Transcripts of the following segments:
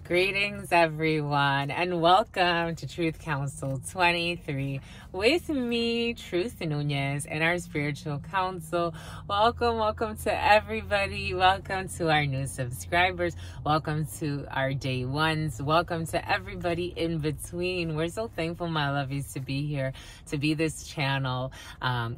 Greetings, everyone, and welcome to Truth Council 23 with me, Truth Nunez, and our spiritual council. Welcome to everybody. Welcome to our new subscribers. Welcome to our day ones. Welcome to everybody in between. We're so thankful, my lovies, to be here, to be this channel.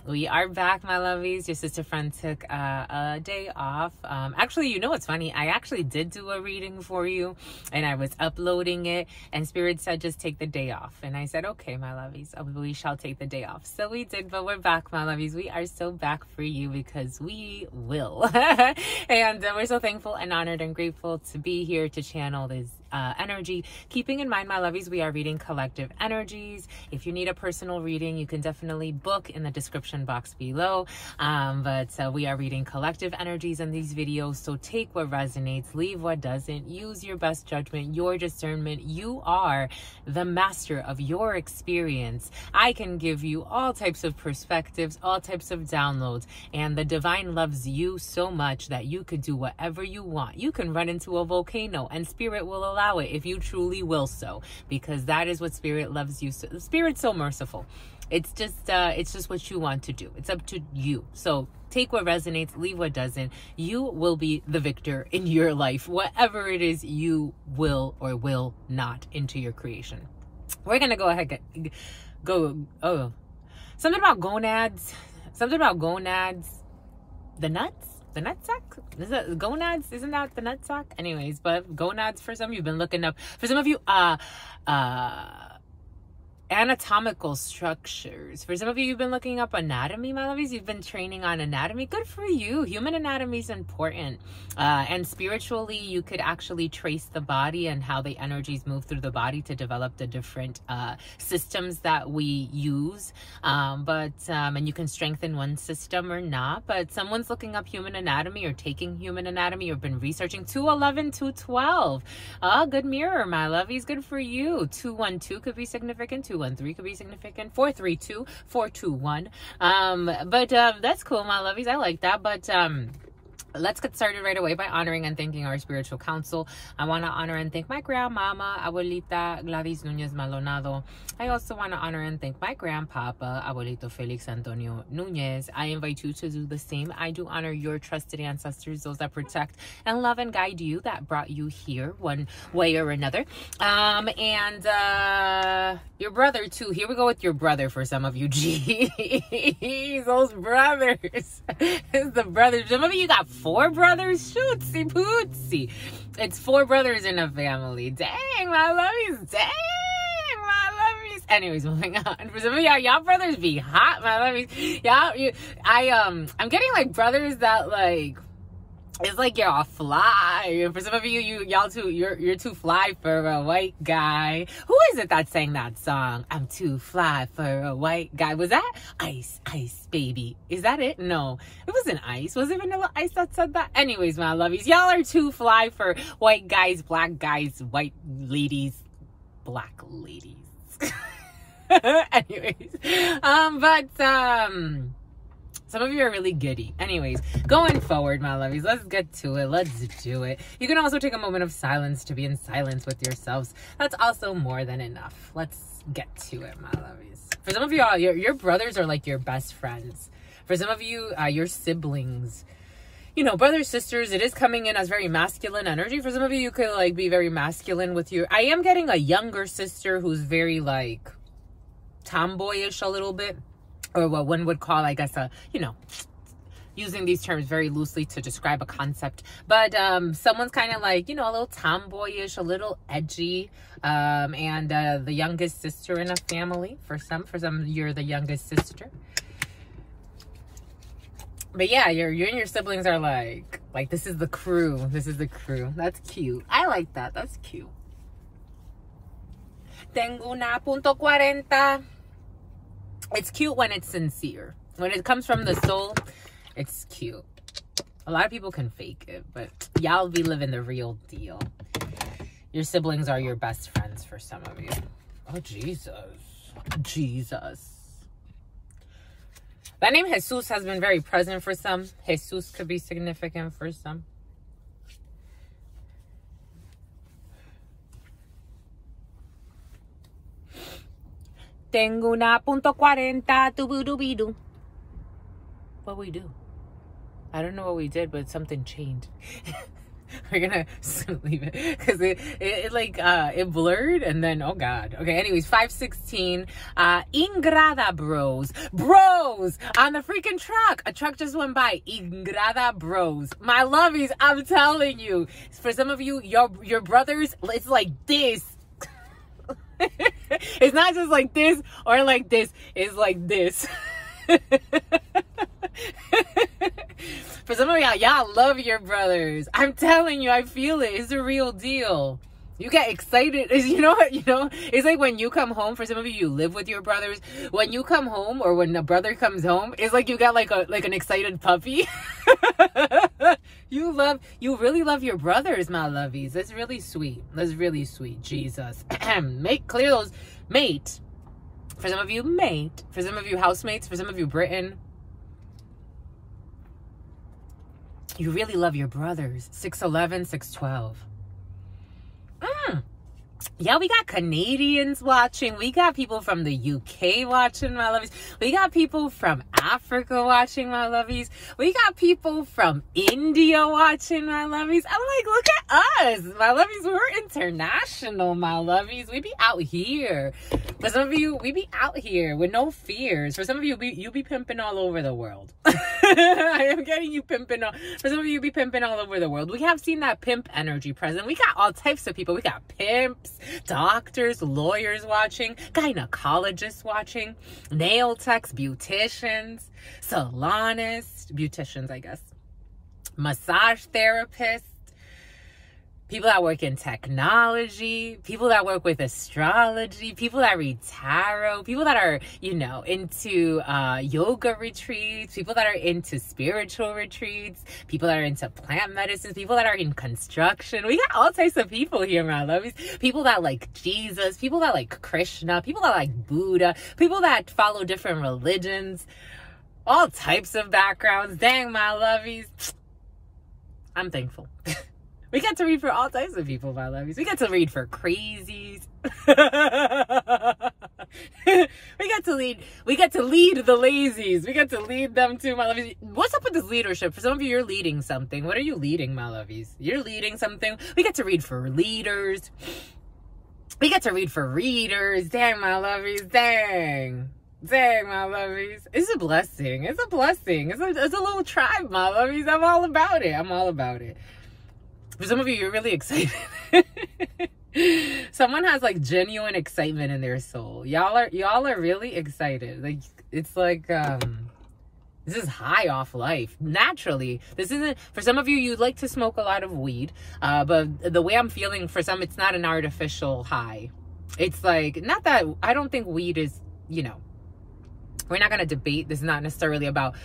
We are back, my lovies. Your sister friend took a day off. Actually, you know what's funny? I actually did do a reading for you, and I was uploading it, and Spirit said just take the day off, and I said okay, my lovies, we shall take the day off. So we did, but we're back, my lovies. We are so back for you because we will. And we're so thankful and honored and grateful to be here to channel this energy. Keeping in mind, my lovies, we are reading collective energies. If you need a personal reading, you can definitely book in the description box below. But we are reading collective energies in these videos, so take what resonates, leave what doesn't. Use your best judgment, your discernment. You are the master of your experience. I can give you all types of perspectives, all types of downloads, and the divine loves you so much that you could do whatever you want. You can run into a volcano and Spirit will allow it if you truly will so, because that is what Spirit loves you. So Spirit's so merciful. It's just what you want to do. It's up to you. So take what resonates, leave what doesn't. You will be the victor in your life, whatever it is you will or will not into your creation. We're gonna go ahead something about gonads. The nuts. The nutsack? Is that gonads? Isn't that the nutsack? Anyways, but gonads, for some of you, have been looking up. For some of you, anatomical structures. For some of you, you've been looking up anatomy, my lovies. You've been training on anatomy. Good for you. Human anatomy is important. And spiritually, you could actually trace the body and how the energies move through the body to develop the different systems that we use. And you can strengthen one system or not. But someone's looking up human anatomy or taking human anatomy or been researching 211, 212. Good mirror, my lovies. Good for you. 212 could be significant. 213 could be significant. 432, 421. That's cool, my lovies. I like that. But let's get started right away by honoring and thanking our spiritual council. I want to honor and thank my grandmama, Abuelita Gladys Nunez Maldonado. I also want to honor and thank my grandpapa, Abuelito Felix Antonio Nunez. I invite you to do the same. I do honor your trusted ancestors, those that protect and love and guide you, that brought you here one way or another. Your brother too. Here we go with your brother for some of you. Jeez, those brothers. It's the brothers. Some of you got 4 brothers. Shootsy pootsy. It's 4 brothers in a family. Dang, my lovies. Dang, my lovies. Anyways, moving on. For some of y'all brothers be hot, my lovies. I'm getting like brothers that like, it's like you're all fly. For some of you, you're too fly for a white guy. Who is it that sang that song? I'm too fly for a white guy. Was that Ice Baby? Is that it? No, it wasn't Ice. Was it Vanilla Ice that said that? Anyways, my lovies, y'all are too fly for white guys, black guys, white ladies, black ladies. Anyways, some of you are really giddy. Anyways, going forward, my lovies, let's get to it. Let's do it. You can also take a moment of silence to be in silence with yourselves. That's also more than enough. Let's get to it, my lovies. For some of you, your brothers are like your best friends. For some of you, your siblings, you know, brothers, sisters, it is coming in as very masculine energy. For some of you, you could like be very masculine with your... I am getting a younger sister who's very like tomboyish a little bit. Or what one would call, I guess, using these terms very loosely to describe a concept. But someone's kind of like, you know, a little tomboyish, a little edgy. And the youngest sister in a family. For some, you're the youngest sister. But yeah, you and your siblings are like this is the crew. This is the crew. That's cute. I like that. That's cute. Tengo una .40. It's cute when it's sincere. When it comes from the soul, it's cute. A lot of people can fake it, but y'all be living the real deal. Your siblings are your best friends for some of you. Oh, Jesus. Jesus. That name Jesus has been very present for some. Jesus could be significant for some. Tengo una punto 40, tubu-dubi-doo. What we do? I don't know what we did, but something changed. We're gonna leave it because it blurred and then oh god. Okay, anyways, 516 Ingrada bros on the freaking truck. A truck just went by. Ingrada bros, my lovies, I'm telling you, for some of you, your brothers, it's like this. It's not just like this or like this, it's like this. For some of y'all love your brothers. I'm telling you, I feel it. It's a real deal. You get excited. You know what? It's like when you come home. For some of you live with your brothers. When you come home, or when a brother comes home, it's like you got like an excited puppy. You really love your brothers, my lovies. That's really sweet. That's really sweet. Jesus. Make clear those mate. For some of you, mate. For some of you, housemates. For some of you, Britain. You really love your brothers. 611, 612. Yeah, we got Canadians watching. We got people from the UK watching, my lovies. We got people from Africa watching, my lovies. We got people from India watching, my lovies. I'm like, look at us, my lovies. We're international, my lovies. We be out here. For some of you, we be out here with no fears. For some of you, you be pimping all over the world. I am getting you pimping. For some of you, be pimping all over the world. We have seen that pimp energy present. We got all types of people. We got pimps, doctors, lawyers watching, gynecologists watching, nail techs, beauticians, salonists, beauticians, I guess, massage therapists, people that work in technology, people that work with astrology, people that read tarot, people that are, into yoga retreats, people that are into spiritual retreats, people that are into plant medicines, people that are in construction. We got all types of people here, my lovies. People that like Jesus, people that like Krishna, people that like Buddha, people that follow different religions, all types of backgrounds. Dang, my lovies. I'm thankful. We get to read for all types of people, my lovies. We get to read for crazies. We get to lead the lazies. We get to lead them too, my lovies. What's up with this leadership? For some of you, you're leading something. What are you leading, my lovies? You're leading something. We get to read for leaders. We get to read for readers. Dang, my lovies. Dang, my lovies. It's a blessing. It's a blessing. It's a little tribe, my lovies. I'm all about it. For some of you, you're really excited. Someone has like genuine excitement in their soul. Y'all are really excited. Like, it's like this is high off life naturally. This isn't, for some of you, you'd like to smoke a lot of weed, but the way I'm feeling, for some, it's not an artificial high. It's like, not that I don't think weed is, we're not going to debate. This is not necessarily about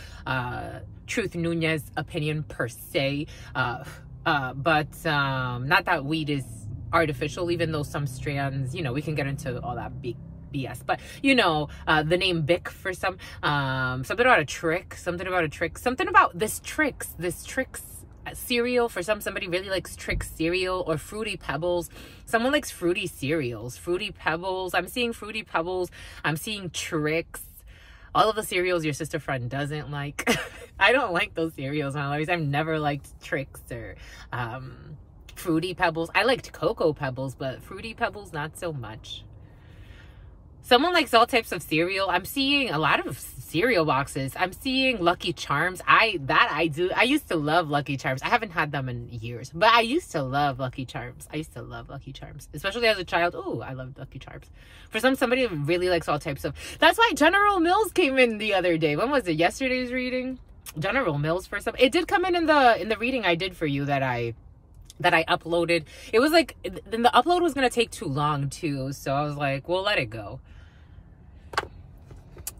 Truth Nunez opinion per se, but not that weed is artificial, even though some strands, we can get into all that big BS, but the name Bic for some, something about this Trix cereal. For somebody really likes Trix cereal, or Fruity Pebbles. Someone likes fruity cereals, Fruity Pebbles. I'm seeing Fruity Pebbles. I'm seeing Trix. All of the cereals your sister friend doesn't like. I don't like those cereals, my lovies. I've never liked Trix or Fruity Pebbles. I liked Cocoa Pebbles, but Fruity Pebbles, not so much. Someone likes all types of cereal. I'm seeing a lot of cereal boxes. I'm seeing Lucky Charms. I do. I used to love Lucky Charms. I haven't had them in years, but I used to love Lucky Charms. Especially as a child. Oh, I loved Lucky Charms. For somebody really likes all types of. That's why General Mills came in the other day. When was it? Yesterday's reading. General Mills for some. It did come in the reading I did for you that I uploaded. It was like, then the upload was gonna take too long too, so I was like, well, let it go.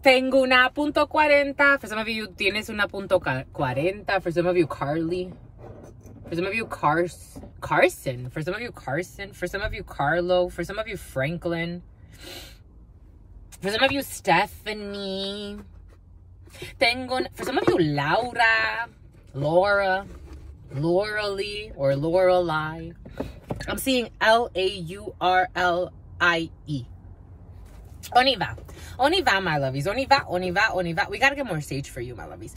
Tengo una punto 40. For some of you, tienes una punto 40. For some of you, Carly. For some of you, Carson. For some of you, Carson. For some of you, Carlo. For some of you, Franklin. For some of you, Stephanie. For some of you, Laura. Laura. Loralie or Lorelai. I'm seeing Laurlie. Oniva. Oniva, my lovies. Oniva, oniva, oniva. We got to get more sage for you, my lovies.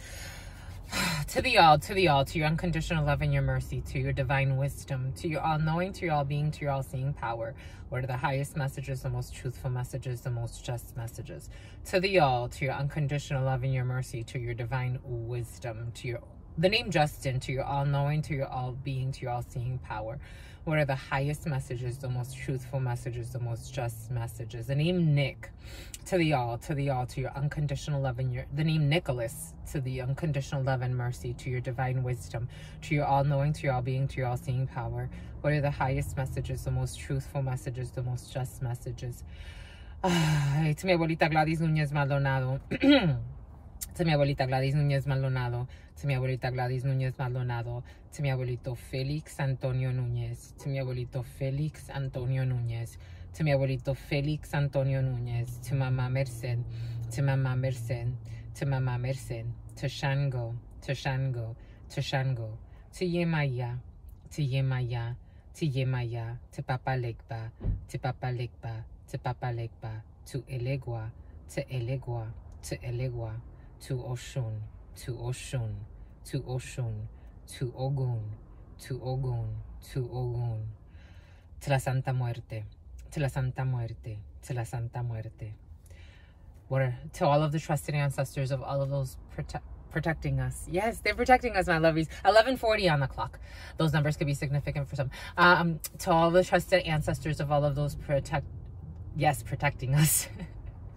To the all, to your unconditional love and your mercy, to your divine wisdom, to your all-knowing, to your all-being, to your all-seeing power. What are the highest messages, the most truthful messages, the most just messages? To the all, to your unconditional love and your mercy, to your divine wisdom, to the name Justin, to your all-knowing, to your all-being, to your all-seeing power. What are the highest messages, the most truthful messages, the most just messages? The name Nick, to the all, to your unconditional love and the name Nicholas, to the unconditional love and mercy, to your divine wisdom, to your all-knowing, to your all-being, to your all-seeing power. What are the highest messages, the most truthful messages, the most just messages? To mi abuelita Gladys Núñez Maldonado. To mi abuelita Gladys Núñez Maldonado. To mi abuelita Gladys Núñez Maldonado. To mi abuelito Félix Antonio Núñez. To mi abuelito Félix Antonio Núñez. To mi abuelito Félix Antonio Núñez. To Mama Merced. To Mama Merced. To Mama Merced. To Shango. To Shango. To Shango. To Yemaya. To Yemaya. To Yemaya. To Papa Legba. To Papa Legba. To Papa Legba. To Elegua. To Elegua. To Elegua. To Oshun. To Oshun. To Oshun. To Ogun, to Ogun, to Ogun, to la Santa Muerte, to la Santa Muerte, to la Santa Muerte. To all of the trusted ancestors of all of those protecting us. Yes, they're protecting us, my lovies. 11:40 on the clock. Those numbers could be significant for some. To all the trusted ancestors of all of those protecting us.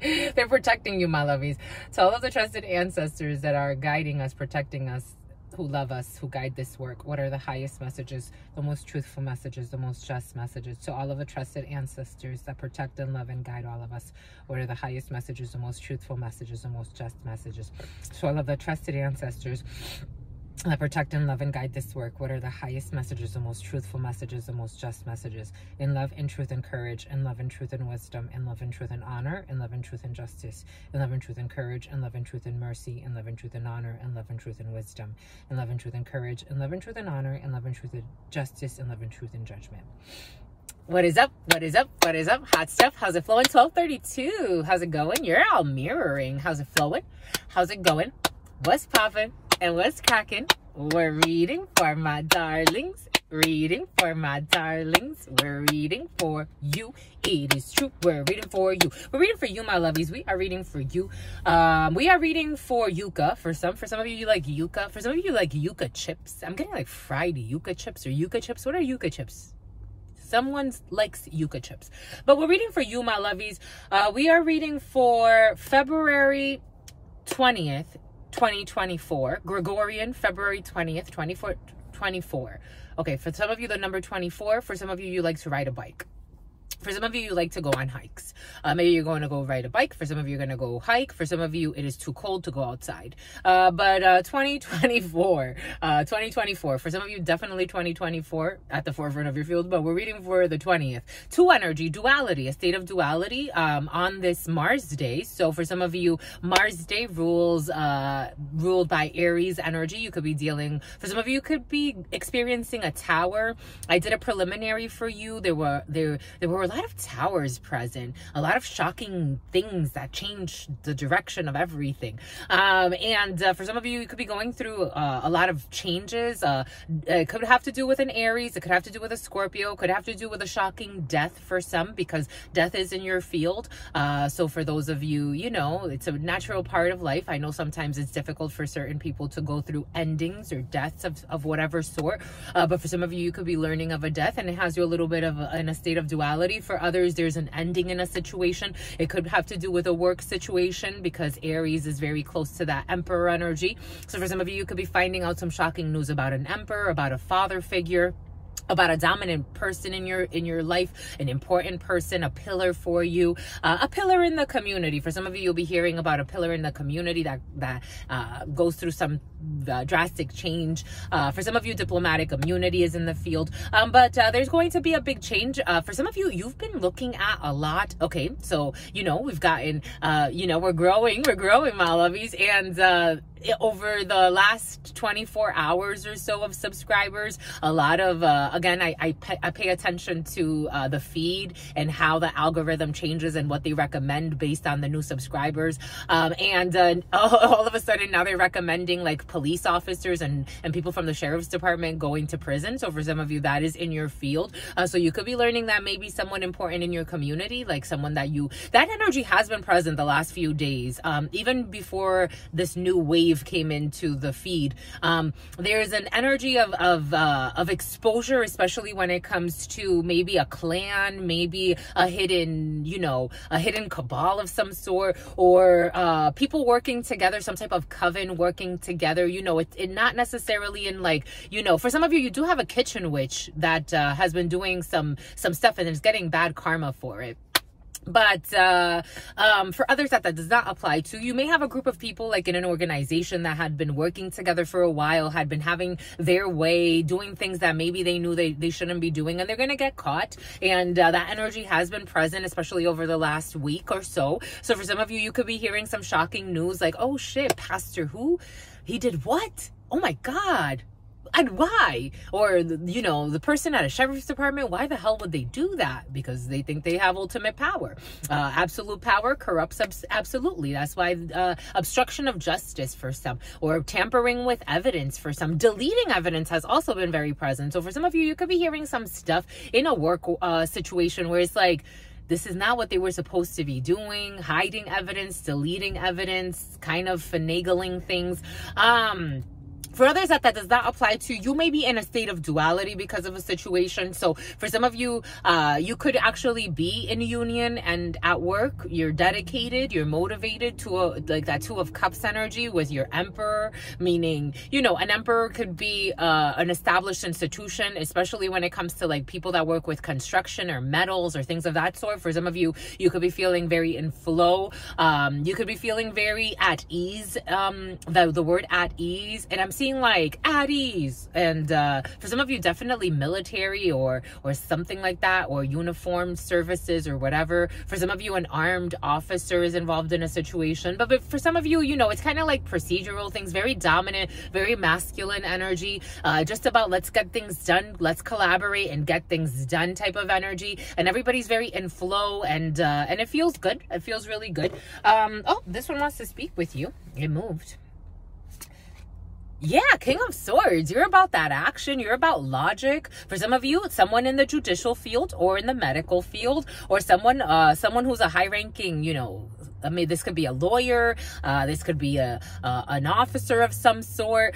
They're protecting you, my lovies. To all of the trusted ancestors that are guiding us, protecting us, who love us, who guide this work. What are the highest messages, the most truthful messages, the most just messages? To all of the trusted ancestors that protect and love and guide all of us. What are the highest messages, the most truthful messages, the most just messages? To all of the trusted ancestors that protect and love and guide this work. What are the highest messages, the most truthful messages, the most just messages? In love, in truth, and courage. In love, in truth, and wisdom. In love, in truth, and honor. In love, in truth, and justice. In love, in truth, and courage. In love, in truth, and mercy. In love, in truth, and honor. In love, in truth, and wisdom. In love, in truth, and courage. In love, in truth, and honor. In love, in truth, and justice. In love, in truth, and judgment. What is up? What is up? What is up? Hot stuff. How's it flowing? 12:32. How's it going? You're all mirroring. How's it flowing? How's it going? What's popping? And what's cracking? We're reading for my darlings. Reading for my darlings. We're reading for you. It is true. We're reading for you. We're reading for you, my lovies. We are reading for you. We are reading for yucca for some. For some of you, you like yucca. For some of you, like yucca chips. I'm getting like fried yucca chips or yucca chips. What are yucca chips? Someone likes yucca chips. But we're reading for you, my lovies. We are reading for February 20th. 2024, Gregorian, February 20th, 24. Okay, for some of you, the number 24. For some of you, you like to ride a bike. For some of you, you like to go on hikes. Maybe you're going to go ride a bike. For some of you, you're going to go hike. For some of you, it is too cold to go outside. But 2024. For some of you, definitely 2024 at the forefront of your field. But we're reading for the 20th. Two energy, duality, a state of duality on this Mars day. So for some of you, Mars day ruled by Aries energy. You could be dealing, for some of you, you could be experiencing a tower. I did a preliminary for you. There were a lot of towers present, a lot of shocking things that change the direction of everything. And for some of you, you could be going through a lot of changes. It could have to do with an Aries. It could have to do with a Scorpio. It could have to do with a shocking death for some, because death is in your field. So for those of you, you know, it's a natural part of life. I know sometimes it's difficult for certain people to go through endings or deaths of whatever sort. But for some of you, you could be learning of a death, and it has you a little bit of in a state of duality. For others, there's an ending in a situation. It could have to do with a work situation, because Aries is very close to that Emperor energy. So for some of you, you could be finding out some shocking news about an emperor, about a father figure, about a dominant person in your life, an important person, a pillar for you, a pillar in the community. For some of you, you'll be hearing about a pillar in the community that goes through some drastic change. For some of you, diplomatic immunity is in the field. But there's going to be a big change. For some of you, you've been looking at a lot. Okay, so, we've gotten, we're growing, my lovies. And over the last 24 hours or so of subscribers, a lot of, again, I pay attention to the feed and how the algorithm changes and what they recommend based on the new subscribers. And all of a sudden now they're recommending like police officers and people from the sheriff's department going to prison. So for some of you, that is in your field. So you could be learning that maybe someone important in your community, like someone that energy has been present the last few days. Even before this new wave came into the feed, there's an energy of exposure, especially when it comes to maybe a clan, maybe a hidden cabal of some sort, or people working together, some type of coven working together. It not necessarily in like, for some of you, you do have a kitchen witch that has been doing some stuff and is getting bad karma for it. But for others that does not apply to, you may have a group of people like in an organization that had been working together for a while, had been having their way, doing things that maybe they knew they shouldn't be doing, and they're going to get caught. And that energy has been present, especially over the last week or so. So for some of you, you could be hearing some shocking news like, oh shit, Pastor who? He did what? Oh my God. And why? Or, the person at a sheriff's department, why the hell would they do that? Because they think they have ultimate power. Absolute power corrupts absolutely. That's why obstruction of justice for some, or tampering with evidence for some. Deleting evidence has also been very present. So for some of you, you could be hearing some stuff in a work situation where it's like, this is not what they were supposed to be doing, hiding evidence, deleting evidence, kind of finagling things. For others that does not apply to, you may be in a state of duality because of a situation. So for some of you, you could actually be in union and at work, you're dedicated, you're motivated to that Two of Cups energy with your emperor, meaning, an emperor could be an established institution, especially when it comes to like people that work with construction or metals or things of that sort. For some of you, you could be feeling very in flow. You could be feeling very at ease, the word at ease. And I'm seeing like at ease, and for some of you, definitely military or something like that, or uniformed services or whatever. For some of you, an armed officer is involved in a situation, but for some of you, it's kind of like procedural things, very dominant, very masculine energy, just about let's get things done, let's collaborate and get things done type of energy. And everybody's very in flow, and it feels good. It feels really good. Oh, this one wants to speak with you. It moved. Yeah, King of Swords. You're about that action. You're about logic. For some of you, someone in the judicial field or in the medical field, or someone who's a high-ranking, this could be a lawyer. This could be an officer of some sort.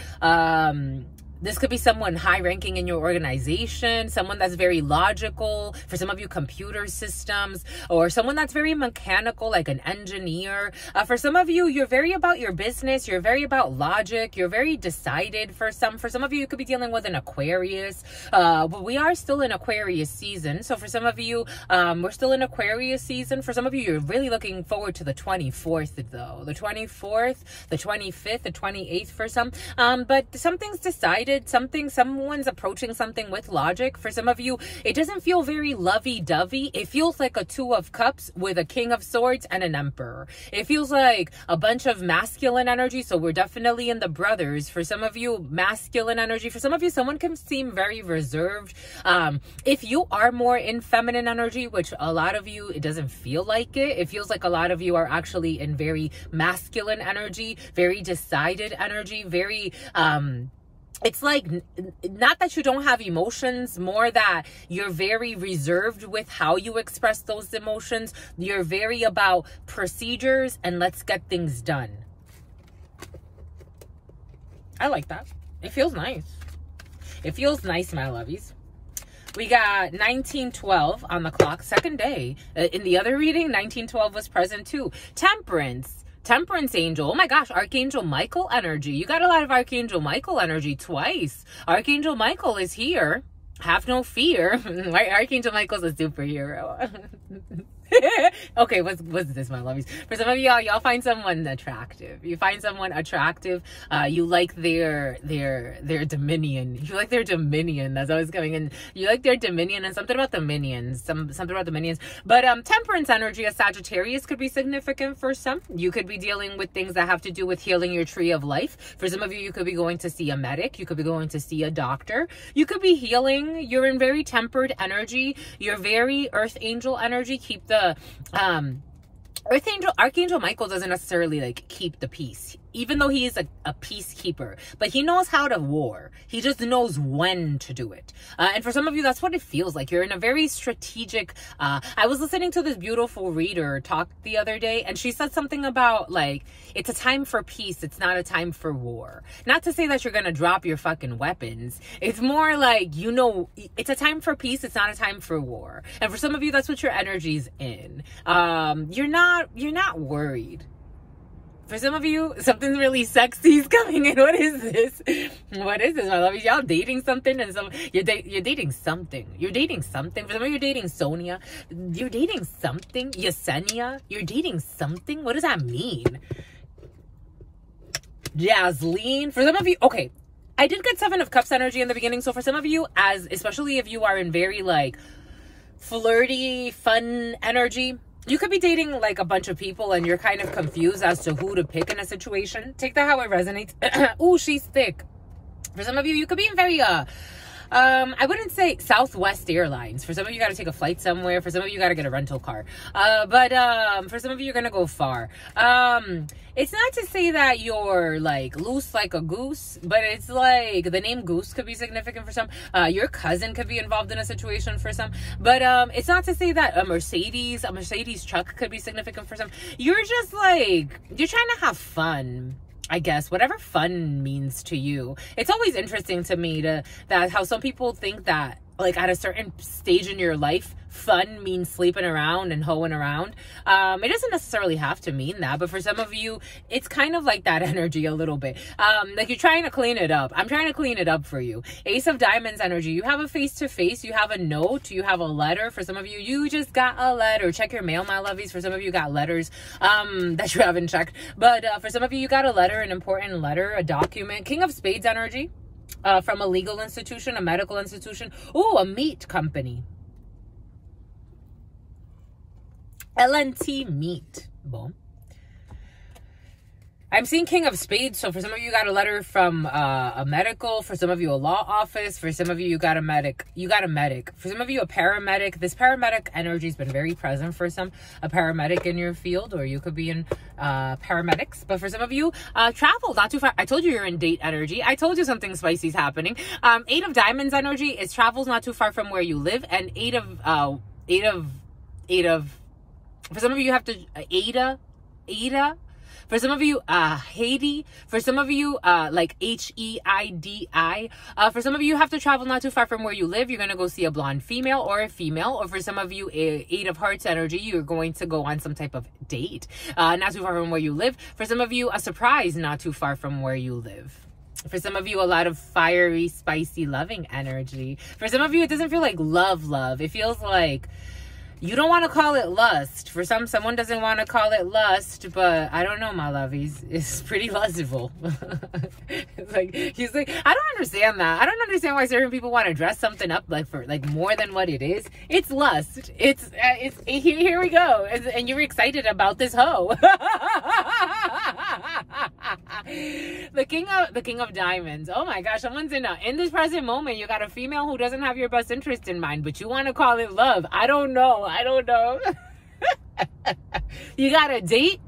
This could be someone high-ranking in your organization, someone that's very logical. For some of you, computer systems, or someone that's very mechanical, like an engineer. For some of you, you're very about your business. You're very about logic. You're very decided. For some of you, you could be dealing with an Aquarius. But we are still in Aquarius season. So for some of you, we're still in Aquarius season. For some of you, you're really looking forward to the 24th, though. The 24th, the 25th, the 28th for some. But something's decided. Someone's approaching something with logic. For some of you, it doesn't feel very lovey-dovey. It feels like a Two of Cups with a King of Swords and an Emperor. It feels like a bunch of masculine energy. So we're definitely in the brothers. For some of you, masculine energy. For some of you, someone can seem very reserved. If you are more in feminine energy, which a lot of you, it doesn't feel like it. It feels like a lot of you are actually in very masculine energy, very decided energy, very it's like, not that you don't have emotions, more that you're very reserved with how you express those emotions. You're very about procedures and let's get things done. I like that. It feels nice. It feels nice, my lovies. We got 1912 on the clock, second day. In the other reading, 1912 was present too. Temperance angel. Oh my gosh, Archangel Michael energy. You got a lot of Archangel Michael energy twice. Archangel Michael is here. Have no fear. Archangel Michael's a superhero. Okay, what's this, my lovies? For some of y'all find someone attractive. You find someone attractive. You like their dominion. You like their dominion. That's always coming in. You like their dominion and something about the minions. Something about the minions. But temperance energy, a Sagittarius, could be significant for some. You could be dealing with things that have to do with healing your tree of life. For some of you, you could be going to see a medic. You could be going to see a doctor. You could be healing. You're in very tempered energy. You're very earth angel energy. Keep the Archangel Michael doesn't necessarily like keep the peace, even though he is a peacekeeper, but he knows how to war. He just knows when to do it. And for some of you, that's what it feels like. You're in a very strategic, I was listening to this beautiful reader talk the other day, and she said something about like, it's a time for peace. It's not a time for war. Not to say that you're going to drop your fucking weapons. It's more like, you know, it's a time for peace. It's not a time for war. And for some of you, that's what your energy's in. You're not worried. For some of you, something really sexy is coming in. What is this? What is this, my love? Y'all dating something, and you're dating something. You're dating something. For some of you, you're dating Sonia. You're dating something. Yesenia. You're dating something. What does that mean? Jasleen. For some of you, okay, I did get 7 of Cups energy in the beginning. So for some of you, especially if you are in very like flirty, fun energy, you could be dating like a bunch of people and you're kind of confused as to who to pick in a situation. Take that how it resonates. Ooh, she's thick. For some of you, you could be in very, I wouldn't say Southwest Airlines. For some of you, you got to take a flight somewhere. For some of you, you got to get a rental car. But for some of you, you're going to go far. It's not to say that you're like loose like a goose, but it's like the name Goose could be significant for some. Your cousin could be involved in a situation for some. But it's not to say that a Mercedes truck could be significant for some. You're just like, you're trying to have fun, I guess, whatever fun means to you. It's always interesting to me that how some people think that like at a certain stage in your life, fun means sleeping around and hoeing around. It doesn't necessarily have to mean that, but for some of you, it's kind of like that energy a little bit. Like you're trying to clean it up. I'm trying to clean it up for you. Ace of Diamonds energy. You have a face-to-face. You have a note. You have a letter. For some of you, you just got a letter. Check your mail, my lovies. For some of you, got letters that you haven't checked. But for some of you, you got a letter, an important letter, a document. King of Spades energy. From a legal institution, a medical institution. Ooh, a meat company. LNT meat. Boom. I'm seeing King of Spades. So for some of you, got a letter from a medical. For some of you, a law office. For some of you, you got a medic. You got a medic. For some of you, a paramedic. This paramedic energy has been very present for some. A paramedic in your field, or you could be in paramedics. But for some of you, travel not too far. I told you you're in date energy. I told you something spicy is happening. 8 of Diamonds energy is travels not too far from where you live, and 8 of. For some of you, you have to Ada. For some of you, Haiti. For some of you, like Heidi. For some of you, you have to travel not too far from where you live. You're going to go see a blonde female or a female. Or for some of you, 8 of Hearts energy, you're going to go on some type of date, not too far from where you live. For some of you, a surprise not too far from where you live. For some of you, a lot of fiery, spicy, loving energy. For some of you, it doesn't feel like love. It feels like you don't want to call it lust. For someone doesn't want to call it lust, but I don't know, my lovies. It's pretty lustful. It's like, he's like, I don't understand that. I don't understand why certain people want to dress something up like for like more than what it is. It's lust. It's here we go. And you're excited about this hoe. The king of diamonds. Oh my gosh, someone's in this present moment. You got a female who doesn't have your best interest in mind, but you want to call it love. I don't know. You got a date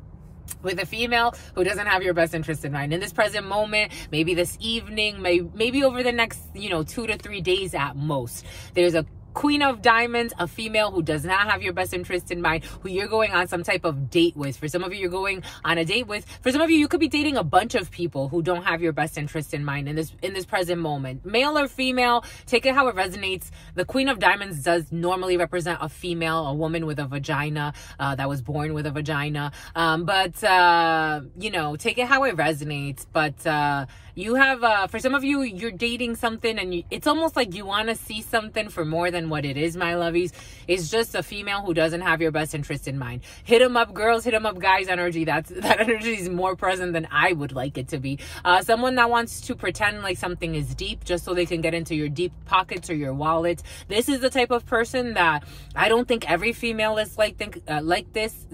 with a female who doesn't have your best interest in mind in this present moment, maybe this evening, maybe over the next 2 to 3 days at most. There's a Queen of Diamonds, a female who does not have your best interest in mind, who you're going on some type of date with. For some of you, you're going on a date with. For some of you, you could be dating a bunch of people who don't have your best interest in mind in this present moment. Male or female, take it how it resonates. The Queen of Diamonds does normally represent a female, a woman with a vagina, that was born with a vagina. But take it how it resonates. But You have, for some of you, you're dating something and it's almost like you want to see something for more than what it is, my lovies. It's just a female who doesn't have your best interest in mind. Hit 'em up, girls, hit 'em up, guys energy. That energy is more present than I would like it to be. Someone that wants to pretend like something is deep just so they can get into your deep pockets or your wallet. This is the type of person that I don't think every female is like this.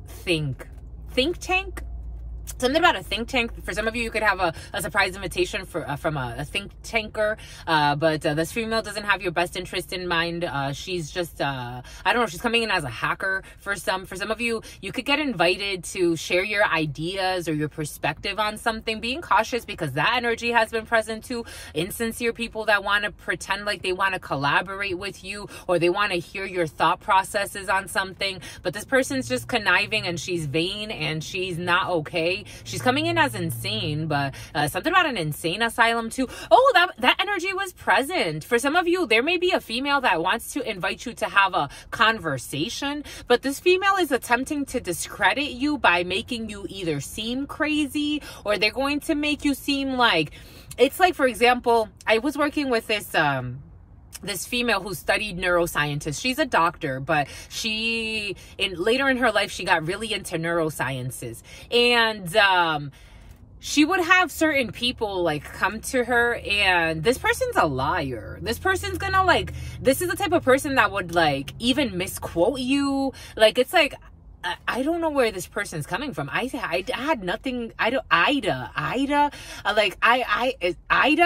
Think tank. Something about a think tank. For some of you, you could have a surprise invitation from a think tanker. But this female doesn't have your best interest in mind. She's just, I don't know, she's coming in as a hacker for some. For some of you, you could get invited to share your ideas or your perspective on something. Being cautious because that energy has been present too. Insincere people that want to pretend like they want to collaborate with you or they want to hear your thought processes on something. But this person's just conniving and she's vain and she's not okay. She's coming in as insane, but something about an insane asylum too. Oh, that energy was present. For some of you, there may be a female that wants to invite you to have a conversation, but this female is attempting to discredit you by making you either seem crazy or they're going to make you seem like, it's like, for example, I was working with this female who studied neuroscientist. She's a doctor, but later in her life, she got really into neurosciences. And she would have certain people like come to her, and this person's a liar. This person's gonna this is the type of person that would even misquote you. It's like, I don't know where this person's coming from. I had nothing. Ida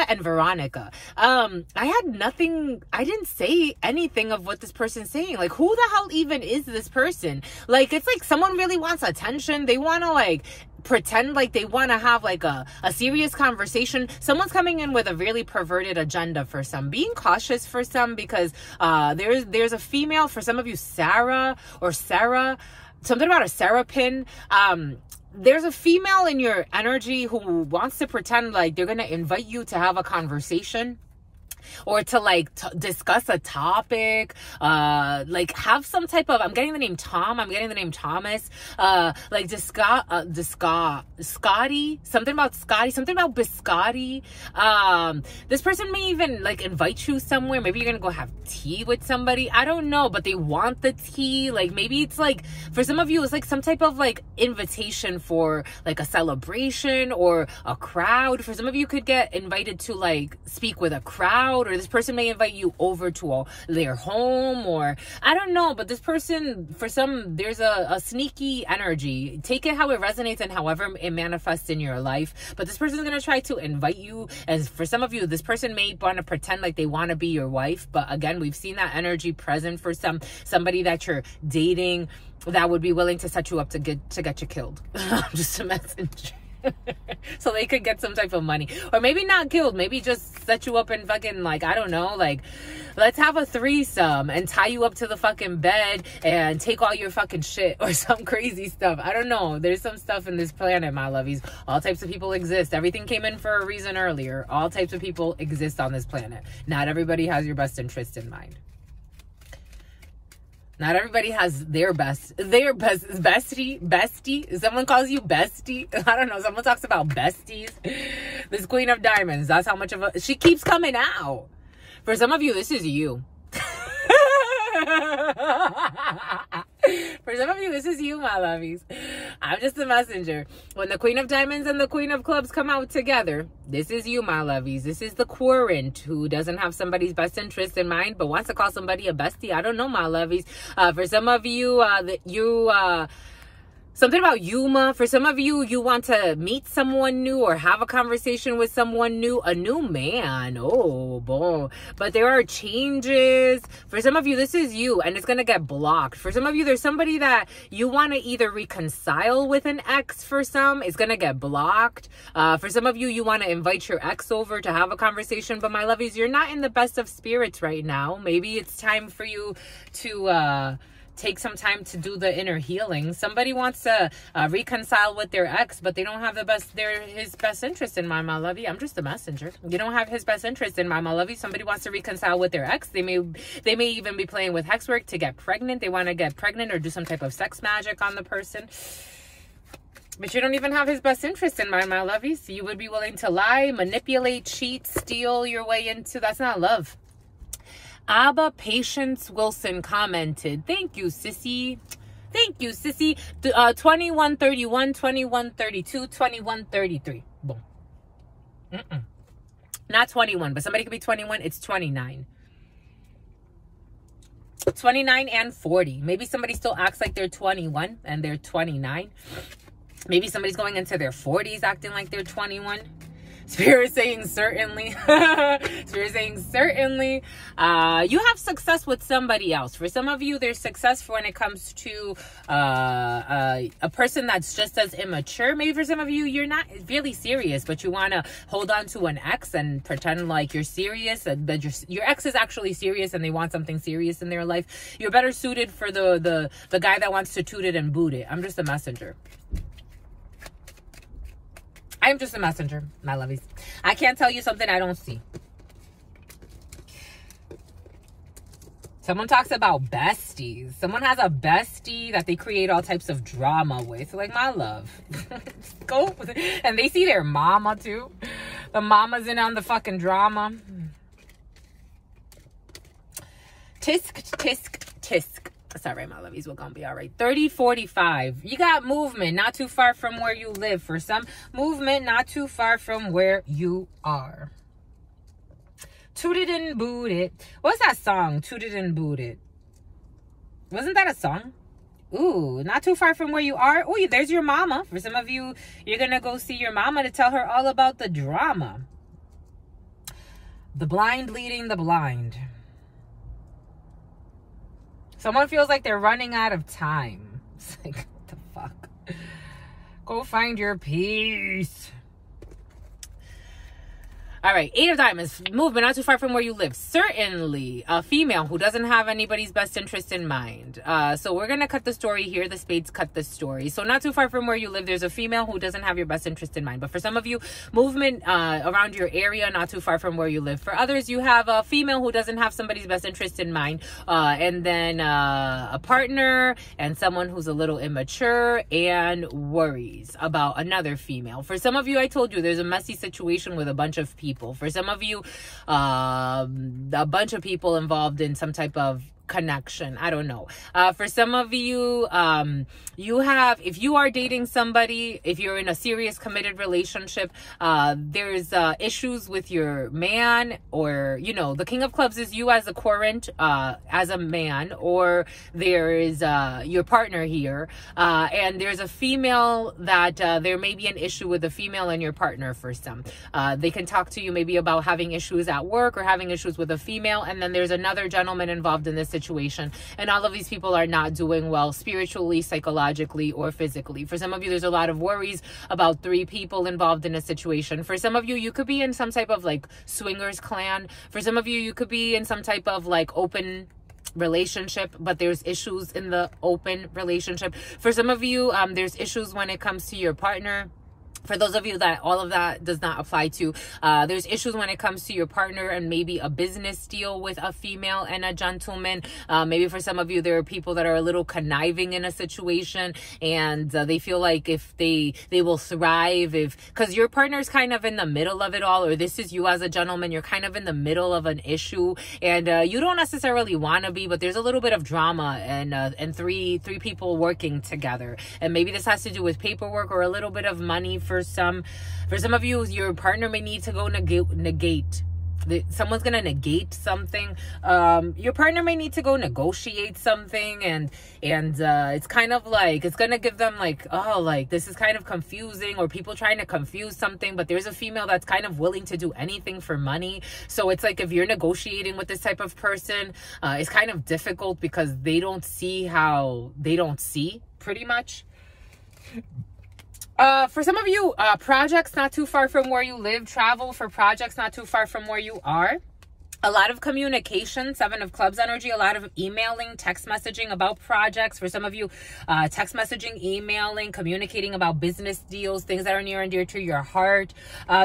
and Veronica. I had nothing. I didn't say anything of what this person's saying. Who the hell even is this person? It's like someone really wants attention. They want to pretend like they want to have a serious conversation. Someone's coming in with a really perverted agenda for some. Being cautious for some because there's a female, for some of you, Sarah. Something about a Serapin. There's a female in your energy who wants to pretend like they're going to invite you to have a conversation or to discuss a topic, have some type of, I'm getting the name Tom, I'm getting the name Thomas, Scotty, something about biscotti. This person may even invite you somewhere. Maybe you're gonna go have tea with somebody. I don't know, but they want the tea. Maybe it's for some of you, it's some type of invitation for a celebration or a crowd. For some of you, could get invited to speak with a crowd, or this person may invite you over to their home, or I don't know, but this person, for some, there's a sneaky energy. Take it how it resonates and however it manifests in your life, but this person is going to try to invite you. As for some of you, this person may want to pretend like they want to be your wife, but again, we've seen that energy present for somebody that you're dating that would be willing to set you up to get you killed. I'm just a messenger. So they could get some type of money, or maybe not killed, maybe just set you up and fucking I don't know, let's have a threesome and tie you up to the fucking bed and take all your fucking shit or some crazy stuff. I don't know. There's some stuff in this planet, my lovies. All types of people exist. Everything came in for a reason earlier. All types of people exist on this planet. Not everybody has your best interest in mind. Not everybody has their bestie. Someone calls you bestie. I don't know. Someone talks about besties. This Queen of Diamonds. That's how much of she keeps coming out. For some of you, this is you. For some of you, this is you, my lovies. I'm just a messenger. When the Queen of Diamonds and the Queen of Clubs come out together, this is you, my lovies. This is the querent who doesn't have somebody's best interest in mind, but wants to call somebody a bestie. I don't know, my lovies. For some of you, something about Yuma. For some of you, you want to meet someone new or have a conversation with someone new, a new man. Oh, boy. But there are changes. For some of you, this is you, and it's going to get blocked. For some of you, there's somebody that you want to either reconcile with an ex. For some, it's going to get blocked. For some of you, you want to invite your ex over to have a conversation. But my lovies, you're not in the best of spirits right now. Maybe it's time for you to take some time to do the inner healing. Somebody wants to reconcile with their ex, but they don't have his best interest in mind, my lovey. I'm just a messenger. You don't have his best interest in mind, my lovey. Somebody wants to reconcile with their ex. They may even be playing with hex work to get pregnant. They want to get pregnant or do some type of sex magic on the person. But you don't even have his best interest in mind, my lovies. So you would be willing to lie, manipulate, cheat, steal your way into... That's not love. Abba Patience Wilson commented, thank you, sissy. Thank you, sissy. 2131, 2132, 2133. Boom. Not 21, but somebody could be 21. It's 29. 29 and 40. Maybe somebody still acts like they're 21 and they're 29. Maybe somebody's going into their 40s acting like they're 21. Spirit saying certainly. Spirit saying certainly. You have success with somebody else. For some of you, there's success when it comes to a person that's just as immature. Maybe for some of you, you're not really serious, but you want to hold on to an ex and pretend like you're serious. But your ex is actually serious and they want something serious in their life. You're better suited for the guy that wants to toot it and boot it. I'm just a messenger. I'm just a messenger, my lovies. I can't tell you something I don't see. Someone talks about besties. Someone has a bestie that they create all types of drama with. Like, my love. Go. And they see their mama, too. The mama's in on the fucking drama. Tisk, tisk, tisk. That's all right, my lovies. We're going to be all right. 3045. You got movement not too far from where you live. For some, movement not too far from where you are. Toot it and boot it. What's that song? Toot it and boot it. Wasn't that a song? Ooh, not too far from where you are. Ooh, there's your mama. For some of you, you're going to go see your mama to tell her all about the drama. The blind leading the blind. Someone feels like they're running out of time. It's like, what the fuck? Go find your peace. All right, 8 of Diamonds. Movement not too far from where you live. Certainly a female who doesn't have anybody's best interest in mind. So we're going to cut the story here. The spades cut the story. So not too far from where you live, there's a female who doesn't have your best interest in mind. But for some of you, movement around your area, not too far from where you live. For others, you have a female who doesn't have somebody's best interest in mind. And then a partner and someone who's a little immature and worries about another female. For some of you, I told you, there's a messy situation with a bunch of people. For some of you, a bunch of people involved in some type of connection. I don't know. For some of you, if you are dating somebody, if you're in a serious committed relationship, there's issues with your man, or, you know, the King of Clubs is you as a current, as a man, or there is your partner here, and there's a female that there may be an issue with the female and your partner. For some, they can talk to you maybe about having issues at work or having issues with a female, and then there's another gentleman involved in this situation, and all of these people are not doing well spiritually, psychologically, or physically. For some of you, there's a lot of worries about 3 people involved in a situation. For some of you, you could be in some type of like swingers clan. For some of you, you could be in some type of like open relationship, but there's issues in the open relationship. For some of you, there's issues when it comes to your partner. For those of you that all of that does not apply to, there's issues when it comes to your partner and maybe a business deal with a female and a gentleman. Maybe for some of you, there are people that are a little conniving in a situation, and they feel like if they will thrive because your partner's kind of in the middle of it all, or this is you as a gentleman, you're kind of in the middle of an issue, and you don't necessarily want to be, but there's a little bit of drama and three people working together. And maybe this has to do with paperwork or a little bit of money. For some of you, your partner may need to go negate. Someone's gonna negate something. Your partner may need to go negotiate something, and it's kind of like it's gonna give them like, oh, like this is kind of confusing, or people trying to confuse something. But there's a female that's kind of willing to do anything for money. So it's like if you're negotiating with this type of person, it's kind of difficult because they don't see how they don't see, pretty much. For some of you, projects not too far from where you live, travel for projects not too far from where you are. A lot of communication, 7 of Clubs energy, a lot of emailing, text messaging about projects. For some of you, text messaging, emailing, communicating about business deals, things that are near and dear to your heart.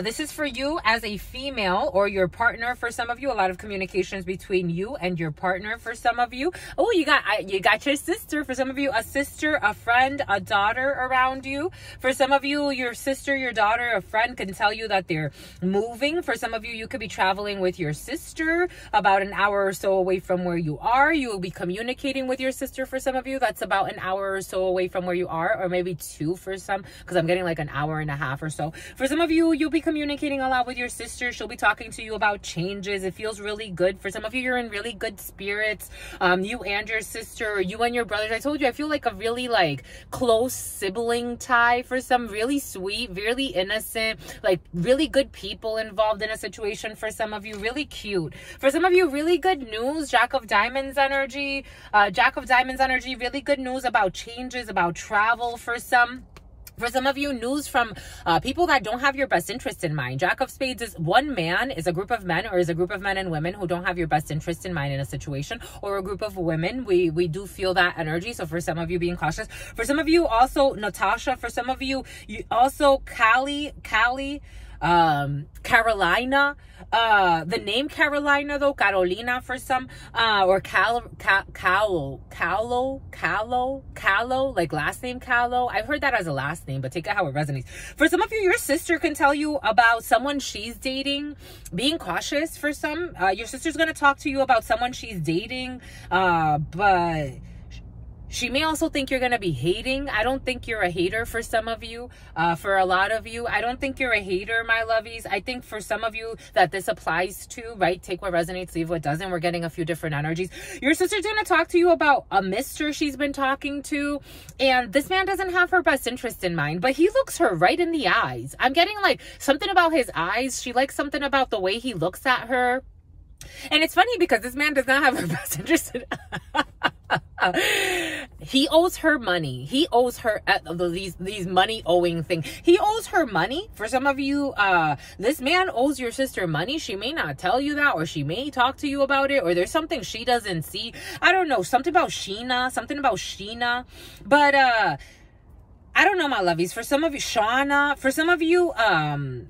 This is for you as a female or your partner. For some of you, a lot of communications between you and your partner. For some of you, oh, you got your sister. For some of you, a sister, a friend, a daughter around you. For some of you, your sister, your daughter, a friend can tell you that they're moving. For some of you, you could be traveling with your sister about an hour or so away from where you are. You will be communicating with your sister. For some of you, that's about an hour or so away from where you are, or maybe 2 for some, because I'm getting like an hour and a half or so. For some of you, you'll be communicating a lot with your sister. She'll be talking to you about changes. It feels really good. For some of you, you're in really good spirits. You and your sister, or you and your brothers. I told you, I feel like a really like close sibling tie. For some, really sweet, really innocent, like really good people involved in a situation. For some of you, really cute. For some of you, really good news, Jack of Diamonds energy. Jack of Diamonds energy, really good news about changes, about travel. For some of you, news from people that don't have your best interest in mind. Jack of Spades is one man, is a group of men, or is a group of men and women who don't have your best interest in mind in a situation, or a group of women. We do feel that energy. So for some of you, being cautious. For some of you, also Natasha. For some of you, also Callie, Carolina. The name Carolina though, Carolina for some, or Callo, like last name Callo. I've heard that as a last name, but take it how it resonates. For some of you, your sister can tell you about someone she's dating. Being cautious for some. Your sister's going to talk to you about someone she's dating, but she may also think you're going to be hating. I don't think you're a hater for some of you. For a lot of you, I don't think you're a hater, my lovies. I think for some of you that this applies to, right? Take what resonates, leave what doesn't. We're getting a few different energies. Your sister's going to talk to you about a mister she's been talking to. And this man doesn't have her best interest in mind, but he looks her right in the eyes. I'm getting like something about his eyes. She likes something about the way he looks at her. And it's funny because this man does not have her best interest in he owes her money. He owes her these money owing thing. He owes her money. For some of you, this man owes your sister money. She may not tell you that, or she may talk to you about it, or there's something she doesn't see. I don't know, something about Sheena. But I don't know, my lovies. For some of you, Shauna. For some of you,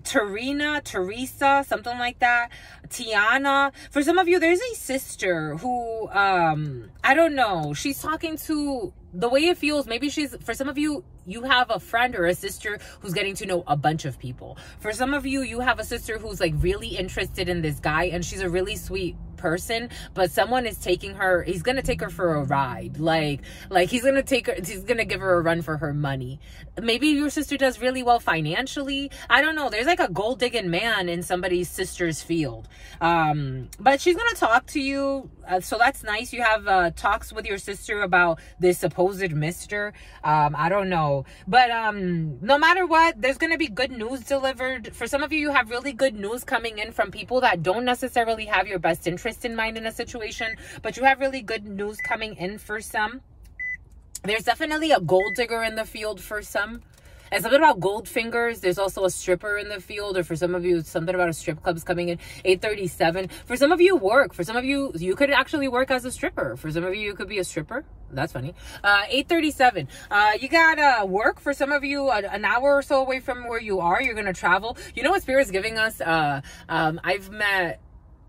Teresa, something like that. Tiana. For some of you, there's a sister who, I don't know. She's talking to, the way it feels, maybe she's, for some of you, you have a friend or a sister who's getting to know a bunch of people. For some of you, you have a sister who's like really interested in this guy, and she's a really sweet person, but someone is taking her, he's gonna take her for a ride, like he's gonna give her a run for her money. Maybe your sister does really well financially. I don't know, there's like a gold digging man in somebody's sister's field, but she's gonna talk to you, so that's nice. You have talks with your sister about this supposed mister. I don't know, but no matter what, there's gonna be good news delivered. For some of you, you have really good news coming in from people that don't necessarily have your best interest in mind in a situation, but you have really good news coming in. For some, there's definitely a gold digger in the field for some. And something about gold fingers. There's also a stripper in the field, or for some of you, something about a strip club's coming in. 837. For some of you, work. For some of you, you could actually work as a stripper. For some of you, you could be a stripper. That's funny. 837. You got work. For some of you, an hour or so away from where you are, you're going to travel. You know what Spirit's giving us? I've met,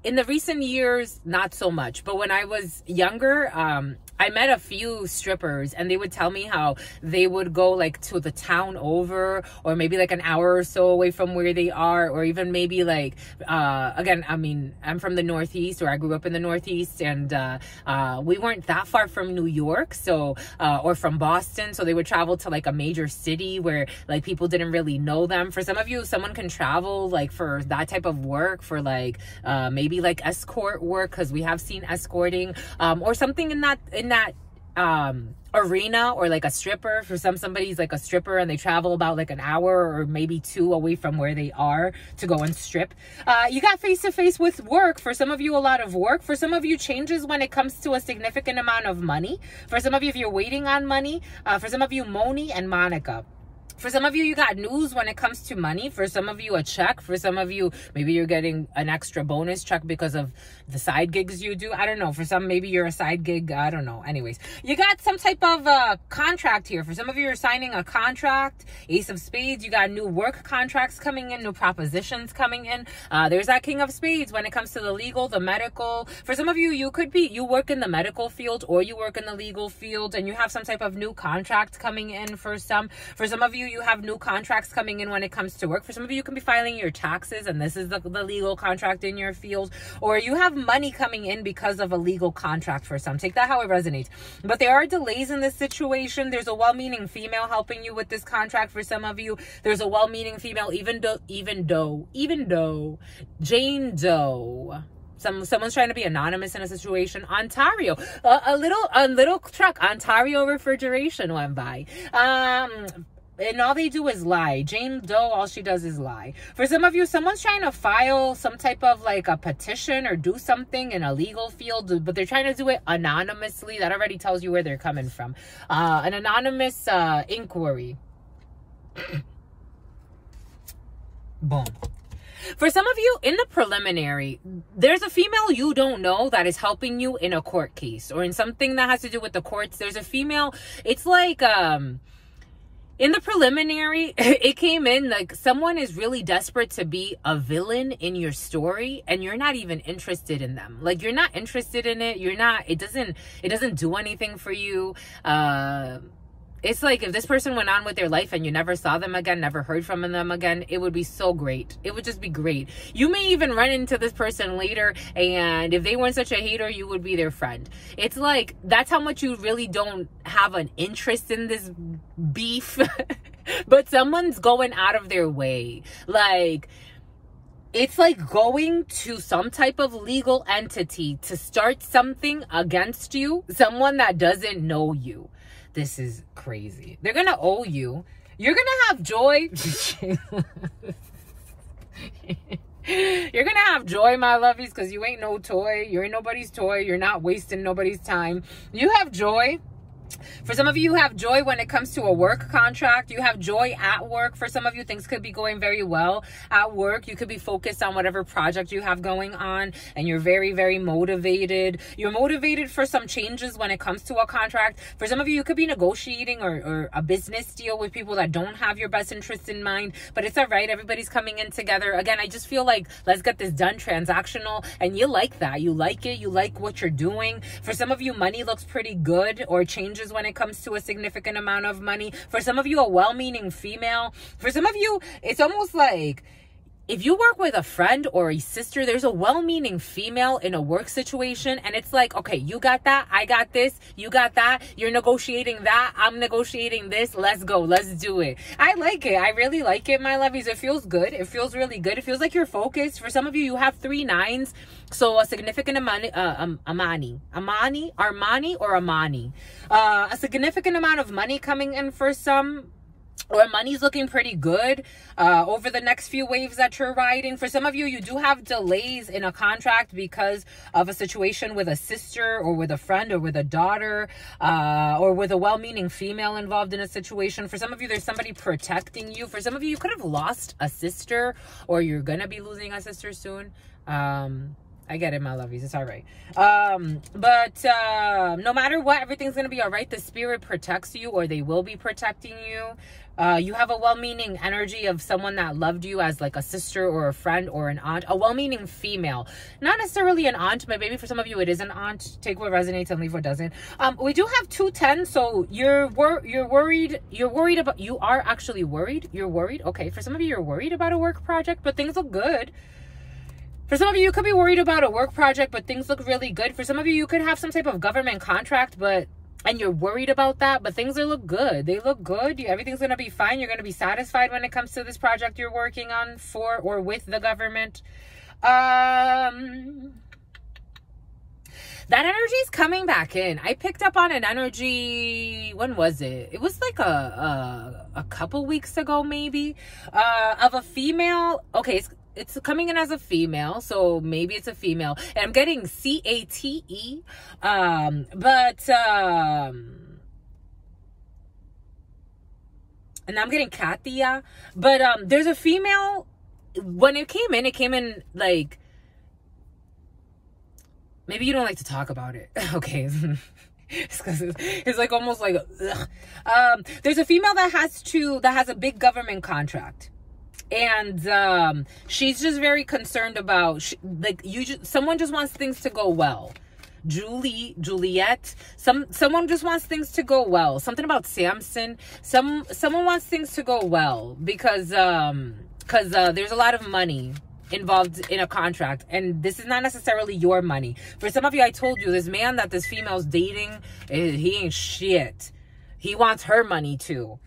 in the recent years, not so much, but when I was younger, I met a few strippers, and they would tell me how they would go like to the town over, or maybe like an hour or so away from where they are, or even maybe like, again, I mean, I'm from the Northeast, or I grew up in the Northeast, and we weren't that far from New York, so, or from Boston, so they would travel to like a major city where like people didn't really know them. For some of you, someone can travel like for that type of work, for like maybe like escort work, because we have seen escorting, or something in that arena, or like a stripper. For somebody's like a stripper, and they travel about like an hour or maybe 2 away from where they are to go and strip. You got face-to-face with work. For some of you, a lot of work. For some of you, changes when it comes to a significant amount of money. For some of you, if you're waiting on money. For some of you, Moni and Monica. For some of you, you got news when it comes to money. For some of you, a check. For some of you, maybe you're getting an extra bonus check because of the side gigs you do. I don't know. For some, maybe you're a side gig. I don't know. Anyways, you got some type of contract here. For some of you, you're signing a contract. Ace of Spades. You got new work contracts coming in, new propositions coming in. There's that King of Spades when it comes to the legal, the medical. For some of you, you work in the medical field or you work in the legal field, and you have some type of new contract coming in for some. For some of you, you have new contracts coming in when it comes to work. For some of you, you can be filing your taxes, and this is the legal contract in your field, or you have money coming in because of a legal contract for some. Take that how it resonates. But there are delays in this situation. There's a well-meaning female helping you with this contract. For some of you, there's a well-meaning female, even though Jane Doe. Someone's trying to be anonymous in a situation. Ontario, a little truck, Ontario refrigeration went by. And all they do is lie. Jane Doe, all she does is lie. For some of you, someone's trying to file some type of like a petition or do something in a legal field, but they're trying to do it anonymously. That already tells you where they're coming from. An anonymous inquiry. Boom. For some of you, in the preliminary, there's a female you don't know that is helping you in a court case or in something that has to do with the courts. There's a female, it's like, in the preliminary, it came in like someone is really desperate to be a villain in your story, and you're not even interested in them. Like, you're not interested in it. It doesn't do anything for you. It's like if this person went on with their life and you never saw them again, never heard from them again, it would be so great. It would just be great. You may even run into this person later, and if they weren't such a hater, you would be their friend. It's like, that's how much you really don't have an interest in this beef. But someone's going out of their way. Like, it's like going to some type of legal entity to start something against you, someone that doesn't know you. This is crazy. They're going to owe you. You're going to have joy. You're going to have joy, my lovies, because you ain't no toy. You ain't nobody's toy. You're not wasting nobody's time. You have joy. For some of you, you have joy when it comes to a work contract. You have joy at work. For some of you, things could be going very well at work. You could be focused on whatever project you have going on, and you're very, very motivated. You're motivated for some changes when it comes to a contract. For some of you, you could be negotiating or a business deal with people that don't have your best interest in mind, but it's all right. Everybody's coming in together. Again, I just feel like, let's get this done, transactional, and you like that. You like it. You like what you're doing. For some of you, money looks pretty good, or changes when it comes to a significant amount of money. For some of you, a well-meaning female. For some of you, it's almost like if you work with a friend or a sister, there's a well-meaning female in a work situation, and it's like, okay, you got that, I got this, you got that, you're negotiating that, I'm negotiating this, let's go, let's do it. I like it. I really like it, my lovies. It feels good. It feels really good. It feels like you're focused. For some of you, you have 3 9s, so a significant amount, a significant amount of money coming in for some, or money's looking pretty good over the next few waves that you're riding. For some of you, you do have delays in a contract because of a situation with a sister or with a friend or with a daughter or with a well-meaning female involved in a situation. For some of you, there's somebody protecting you. For some of you, you could have lost a sister, or you're going to be losing a sister soon. I get it, my lovies. It's all right. But no matter what, everything's going to be all right. The spirit protects you, or they will be protecting you. You have a well-meaning energy of someone that loved you as like a sister or a friend or an aunt. A well-meaning female. Not necessarily an aunt, but maybe for some of you it is an aunt. Take what resonates and leave what doesn't. We do have 2 10s, so you're worried. You are actually worried. You're worried. Okay, for some of you, you're worried about a work project, but things look good. For some of you, you could be worried about a work project, but things look really good. For some of you, you could have some type of government contract, and you're worried about that, but things look good. They look good. Everything's going to be fine. You're going to be satisfied when it comes to this project you're working on for or with the government. That energy is coming back in. I picked up on an energy, when was it? It was like a couple weeks ago, maybe, of a female. Okay, it's coming in as a female, so maybe it's a female. And I'm getting CATE, and I'm getting Katia, but there's a female. When it came in like, maybe you don't like to talk about it. Okay. It's because it's like almost like, ugh. There's a female that has a big government contract. And she's just very concerned about, someone just wants things to go well. Juliet, someone just wants things to go well. Something about Samson. Someone wants things to go well because there's a lot of money involved in a contract, and this is not necessarily your money. For some of you, I told you, this man that this female's dating, he ain't shit. He wants her money too.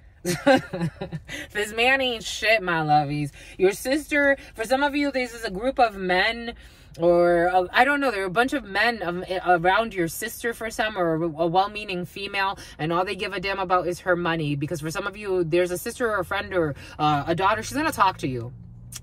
This man ain't shit, my lovies. Your sister, for some of you, this is a group of men, or I don't know, there are a bunch of men around your sister for some, or a well-meaning female, and all they give a damn about is her money. Because for some of you, there's a sister or a friend or a daughter, she's gonna talk to you.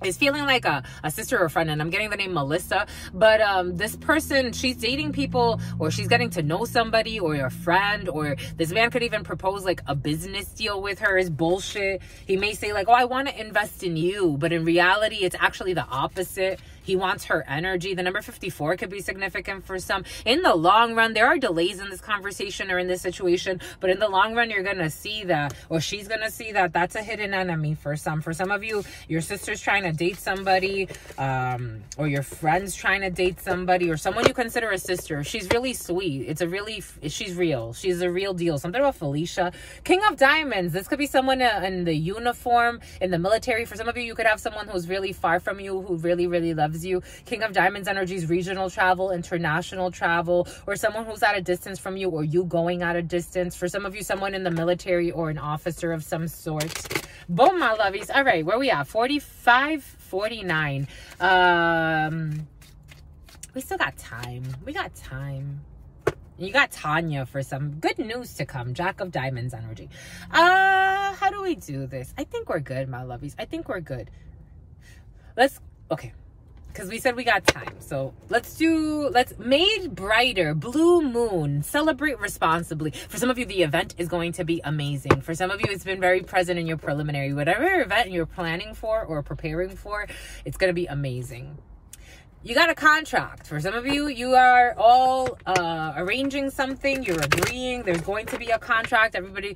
It's feeling like a sister or a friend, and I'm getting the name Melissa, but this person, she's dating people, or she's getting to know somebody, or a friend, or this man could even propose like a business deal with her. Is bullshit. He may say like, oh, I want to invest in you, but in reality it's actually the opposite. He wants her energy. The number 54 could be significant for some. In the long run, there are delays in this conversation or in this situation, but in the long run, you're going to see that, or she's going to see that that's a hidden enemy for some. For some of you, your sister's trying to date somebody, or your friend's trying to date somebody, or someone you consider a sister. She's really sweet. She's real. She's a real deal. Something about Felicia. King of Diamonds. This could be someone in the uniform, in the military. For some of you, you could have someone who's really far from you, who really, really loves you. King of Diamonds energies, regional travel, international travel, or someone who's at a distance from you, or you going at a distance. For some of you, someone in the military or an officer of some sort. Boom, my lovies. All right, where we at? 45, 49. We still got time. We got time. You got Tanya for some good news to come. Jack of Diamonds energy. How do we do this? I think we're good, my lovies. I think we're good. Okay. Because we said we got time. So let's Made Brighter, Blue Moon, celebrate responsibly. For some of you, the event is going to be amazing. For some of you, it's been very present in your preliminary. Whatever event you're planning for or preparing for, it's going to be amazing. You got a contract. For some of you, you are all arranging something. You're agreeing. There's going to be a contract. Everybody,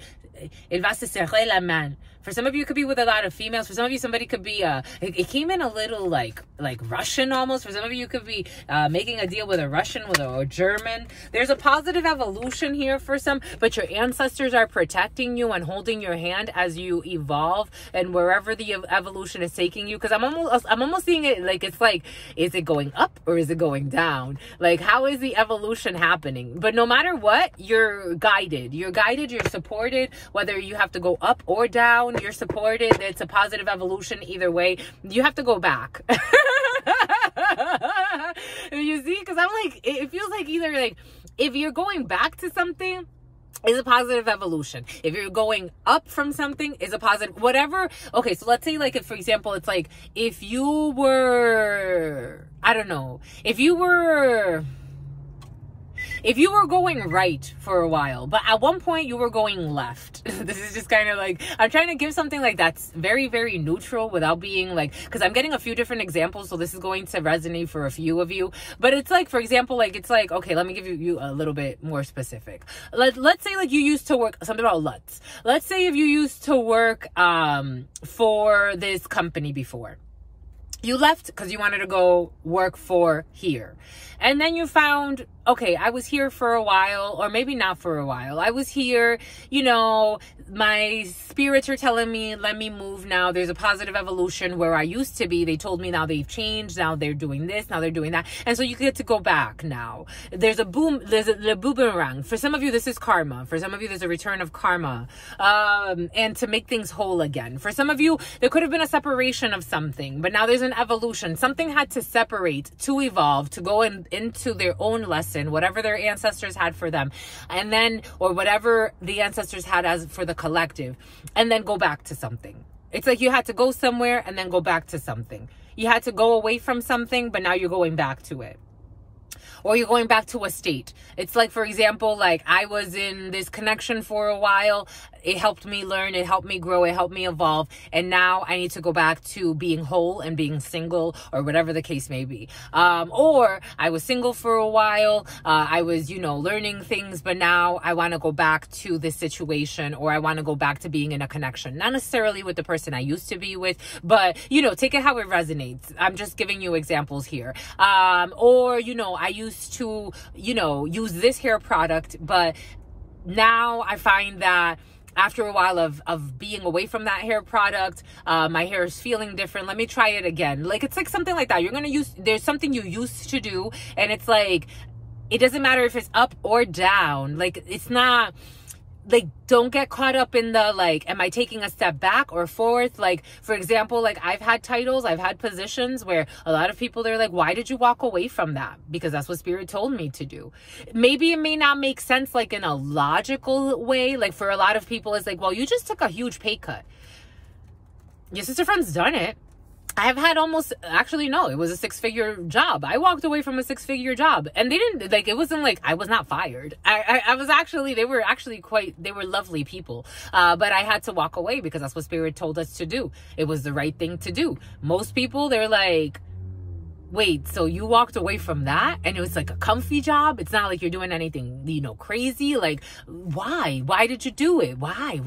il va se serrer la main. For some of you, it could be with a lot of females. For some of you, somebody could be, it came in a little like Russian almost. For some of you, you could be making a deal with a Russian, with a German. There's a positive evolution here for some, but your ancestors are protecting you and holding your hand as you evolve and wherever the evolution is taking you. Because I'm almost seeing it like, it's like, is it going up or is it going down? Like, how is the evolution happening? But no matter what, you're guided. You're guided, you're supported, whether you have to go up or down. You're supported. It's a positive evolution either way. You have to go back. You see? Because I'm like, it feels like either like, if you're going back to something, is a positive evolution. If you're going up from something, is a positive, whatever. Okay, so let's say like, if, for example, it's like, if you were, I don't know, if you were going right for a while, but at one point you were going left. This is just kind of like, I'm trying to give something like that's very, very neutral without being like, because I'm getting a few different examples, so this is going to resonate for a few of you. But it's like, for example, like, it's like, okay, let me give you a little bit more specific. Let's say like you used to work, something about LUTs. Let's say if you used to work for this company before. You left because you wanted to go work for here. And then you found, okay, I was here for a while, or maybe not for a while. I was here, you know, my spirits are telling me, let me move now. There's a positive evolution where I used to be. They told me now they've changed. Now they're doing this. Now they're doing that. And so you get to go back now. There's a boomerang. For some of you, this is karma. For some of you, there's a return of karma. And to make things whole again. For some of you, there could have been a separation of something, but now there's an evolution. Something had to separate, to evolve, to go into their own lesson, whatever their ancestors had for them, and then, or whatever the ancestors had as for the collective, and then go back to something. It's like you had to go somewhere and then go back to something. You had to go away from something, but now you're going back to it. or you're going back to a state. It's like, for example, like I was in this connection for a while. It helped me learn. It helped me grow. It helped me evolve. And now I need to go back to being whole and being single, or whatever the case may be. Or I was single for a while. I was, learning things, but now I want to go back to this situation, or I want to go back to being in a connection. Not necessarily with the person I used to be with, but, take it how it resonates. I'm just giving you examples here. Or, I used to, use this hair product, but now I find that after a while of being away from that hair product, my hair is feeling different. Let me try it again. Like, it's like something like that. There's something you used to do, and it's like, it doesn't matter if it's up or down. Like, it's not, like, don't get caught up in the, like, am I taking a step back or forth? Like, for example, like, I've had titles, I've had positions where a lot of people, they're like, why did you walk away from that? Because that's what Spirit told me to do. Maybe it may not make sense, like, in a logical way. Like, for a lot of people, it's like, well, you just took a huge pay cut. Your sister friend's done it. I have had it was a 6-figure job. I walked away from a 6-figure job, and they didn't, like, it wasn't like I was not fired. I was actually, they were lovely people. But I had to walk away because that's what Spirit told us to do. It was the right thing to do. Most people, they're like, wait, so you walked away from that and it was like a comfy job? It's not like you're doing anything, crazy. Like, why? Why did you do it? Why?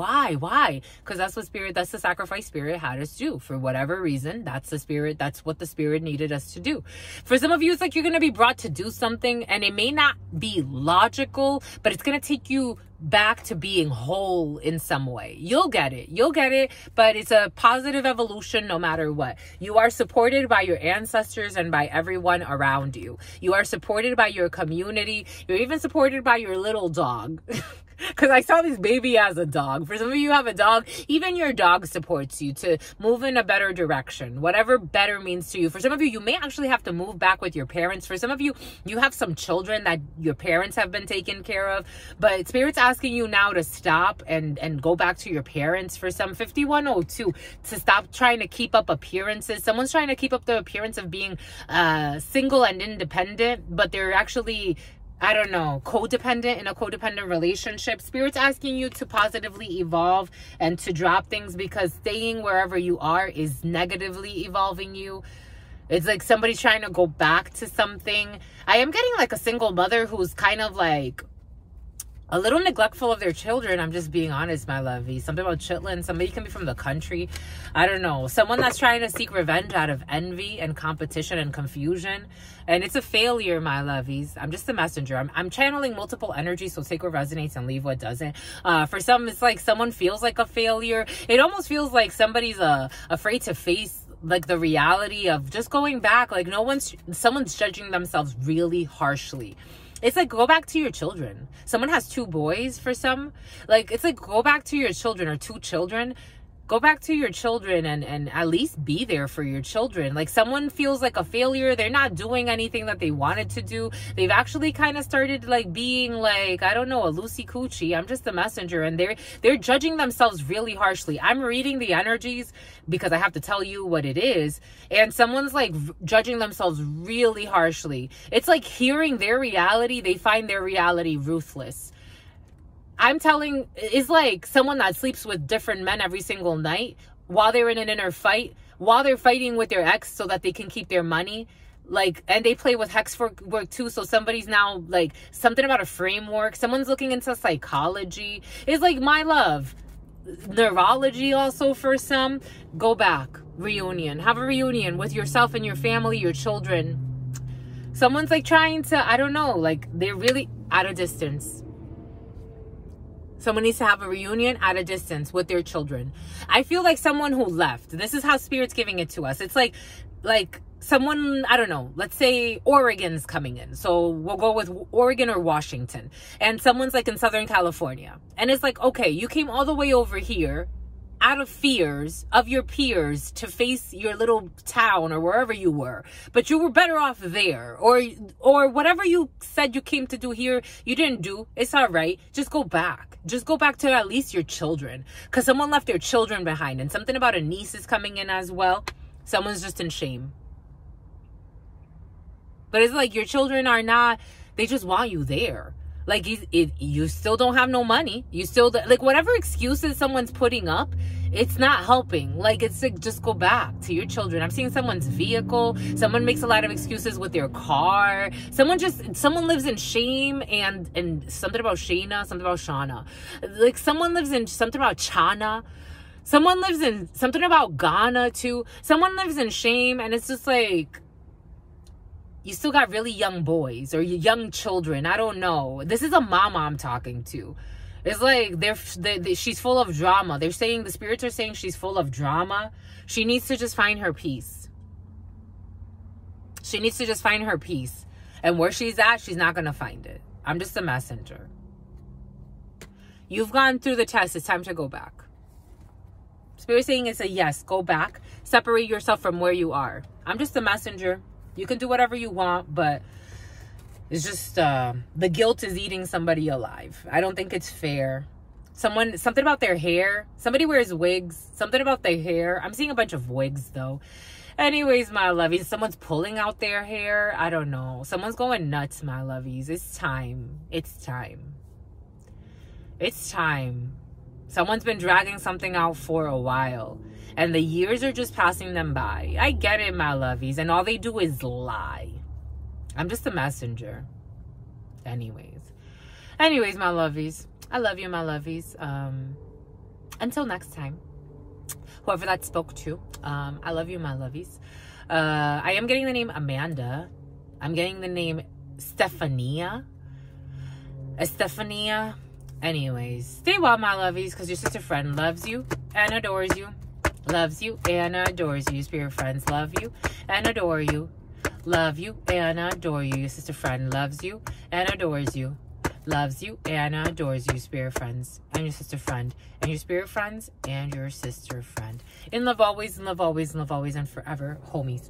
Because that's the sacrifice Spirit had us do. For whatever reason, that's what the Spirit needed us to do. For some of you, it's like you're going to be brought to do something, and it may not be logical, but it's going to take you back to being whole in some way. You'll get it, but it's a positive evolution no matter what. You are supported by your ancestors and by everyone around you. You are supported by your community. You're even supported by your little dog. Because I saw this baby as a dog. For some of you have a dog, even your dog supports you to move in a better direction, whatever better means to you. For some of you, you may actually have to move back with your parents. For some of you, you have some children that your parents have been taken care of, but Spirit's asking you now to stop and go back to your parents. For some, 5102, to stop trying to keep up appearances. Someone's trying to keep up the appearance of being single and independent, but they're actually, codependent, in a codependent relationship. Spirit's asking you to positively evolve and to drop things, because staying wherever you are is negatively evolving you. It's like somebody's trying to go back to something. I am getting like a single mother who's kind of like a little neglectful of their children. I'm just being honest, my lovey. Something about chitlin. Somebody can be from the country. I don't know. Someone that's trying to seek revenge out of envy and competition and confusion. And it's a failure, my lovies. I'm just a messenger. I'm channeling multiple energies, so take what resonates and leave what doesn't. For some, it's like someone feels like a failure. It almost feels like somebody's afraid to face like the reality of just going back. Like someone's judging themselves really harshly. It's like, go back to your children. Someone has 2 boys for some. Like, it's like, go back to your children, or 2 children. Go back to your children and at least be there for your children. Like, someone feels like a failure. They're not doing anything that they wanted to do. They've actually kind of started like being like, I don't know, a loosey coochie. I'm just a messenger. And they're judging themselves really harshly. I'm reading the energies because I have to tell you what it is. And someone's like judging themselves really harshly. It's like hearing their reality. They find their reality ruthless. It's like someone that sleeps with different men every single night while they're in an inner fight, while they're fighting with their ex so that they can keep their money. Like, and they play with hex work too. So somebody's now like something about a framework. Someone's looking into psychology. It's like, my love, neurology also for some. Go back, reunion, have a reunion with yourself and your family, your children. Someone's like trying to, I don't know, like they're really at a distance. Someone needs to have a reunion at a distance with their children. I feel like someone who left. This is how Spirit's giving it to us. It's like someone, I don't know, let's say Oregon's coming in. So we'll go with Oregon or Washington. And someone's like in Southern California. And it's like, okay, you came all the way over here out of fears of your peers to face your little town or wherever you were, but you were better off there, or whatever you said you came to do here, you didn't do. It's all right. Just go back to at least your children, because someone left their children behind. And something about a niece is coming in as well. Someone's just in shame. But it's like your children are not, they just want you there. Like, you still don't have no money. You still, like, whatever excuses someone's putting up, it's not helping. Like, it's like, just go back to your children. I'm seeing someone's vehicle. Someone makes a lot of excuses with their car. Someone lives in shame and something about Shayna, something about Shauna. Like, someone lives in something about Chana. Someone lives in something about Ghana, too. Someone lives in shame, and it's just like, you still got really young boys or young children. I don't know. This is a mama I'm talking to. It's like she's full of drama. They're saying, the spirits are saying she's full of drama. She needs to just find her peace. She needs to just find her peace. And where she's at, she's not going to find it. I'm just a messenger. You've gone through the test. It's time to go back. Spirit saying it's a yes. Go back. Separate yourself from where you are. I'm just a messenger. You can do whatever you want, but it's just the guilt is eating somebody alive. I don't think it's fair. Something about their hair. Somebody wears wigs. Something about their hair. I'm seeing a bunch of wigs, though. Anyways, my lovies, someone's pulling out their hair. I don't know. Someone's going nuts, my lovies. It's time. It's time. It's time. Someone's been dragging something out for a while. And the years are just passing them by. I get it, my lovies. And all they do is lie. I'm just a messenger. Anyways, my lovies. I love you, my lovies. Until next time. Whoever that spoke to. I love you, my lovies. I am getting the name Amanda. I'm getting the name Stephania. Stephania. Anyways, stay well, my lovies, because your sister friend loves you and adores you. Loves you and adores you. Spirit friends love you and adore you. Love you and adore you. Your sister friend loves you and adores you. Loves you and adores you. Spirit friends and your sister friend and your spirit friends and your sister friend. In love always, in love always, in love always, and forever, homies.